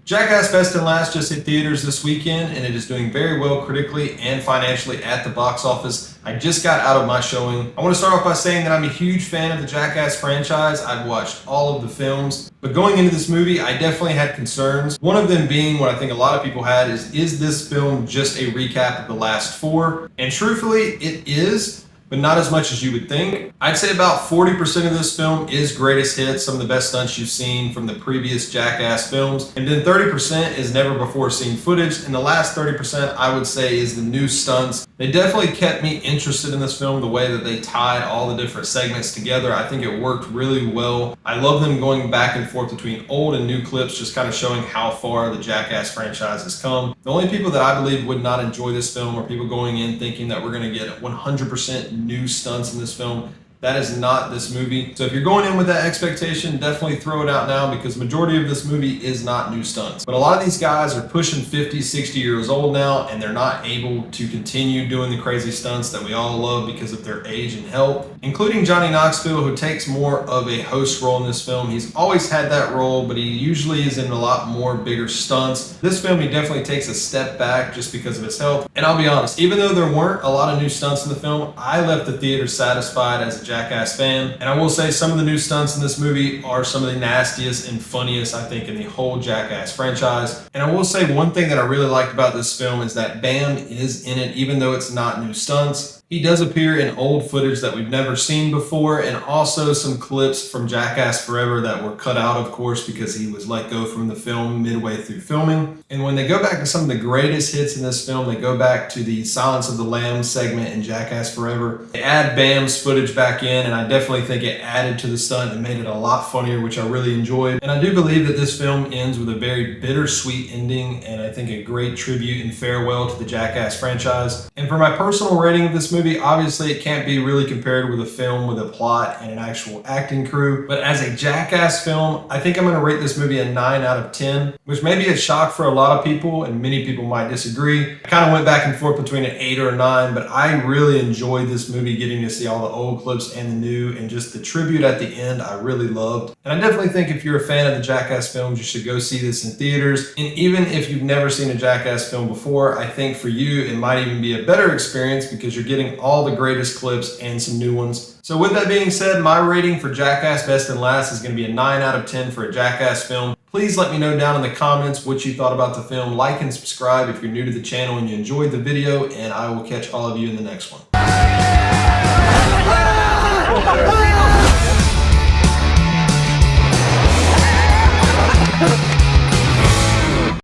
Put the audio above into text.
Jackass Best and Last just hit theaters this weekend, and it is doing very well critically and financially at the box office. I just got out of my showing. I want to start off by saying that I'm a huge fan of the Jackass franchise. I've watched all of the films, but going into this movie, I definitely had concerns. One of them being what I think a lot of people had is this film just a recap of the last four? And truthfully, it is, but not as much as you would think. I'd say about 40% of this film is greatest hits, some of the best stunts you've seen from the previous Jackass films. And then 30% is never before seen footage. And the last 30% I would say is the new stunts. They definitely kept me interested in this film, the way that they tied all the different segments together. I think it worked really well. I love them going back and forth between old and new clips, just kind of showing how far the Jackass franchise has come. The only people that I believe would not enjoy this film are people going in thinking that we're going to get 100% new stunts in this film. That is not this movie. So if you're going in with that expectation, definitely throw it out now, because majority of this movie is not new stunts. But a lot of these guys are pushing 50, 60 years old now, and they're not able to continue doing the crazy stunts that we all love because of their age and health, including Johnny Knoxville, who takes more of a host role in this film. He's always had that role, but he usually is in a lot more bigger stunts. This film, he definitely takes a step back just because of his health. And I'll be honest, even though there weren't a lot of new stunts in the film, I left the theater satisfied as a Jackass fan. And I will say some of the new stunts in this movie are some of the nastiest and funniest, I think, in the whole Jackass franchise. And I will say one thing that I really liked about this film is that Bam is in it, even though it's not new stunts. He does appear in old footage that we've never seen before, and also some clips from Jackass Forever that were cut out, of course, because he was let go from the film midway through filming. And when they go back to some of the greatest hits in this film, they go back to the Silence of the Lambs segment in Jackass Forever. They add Bam's footage back in, and I definitely think it added to the stunt and made it a lot funnier, which I really enjoyed. And I do believe that this film ends with a very bittersweet ending, and I think a great tribute and farewell to the Jackass franchise. And for my personal rating of this movie, obviously it can't be really compared with a film with a plot and an actual acting crew, but as a Jackass film, I think I'm going to rate this movie a 9 out of 10, which may be a shock for a lot of people, and many people might disagree. I kind of went back and forth between an 8 or a 9, but I really enjoyed this movie, getting to see all the old clips and the new, and just the tribute at the end I really loved. And I definitely think if you're a fan of the Jackass films, you should go see this in theaters. And even if you've never seen a Jackass film before, I think for you it might even be a better experience, because you're getting all the greatest clips and some new ones. So with that being said, my rating for Jackass Best and Last is going to be a 9 out of 10 for a Jackass film. Please let me know down in the comments what you thought about the film. Like and subscribe if you're new to the channel and you enjoyed the video, and I will catch all of you in the next one.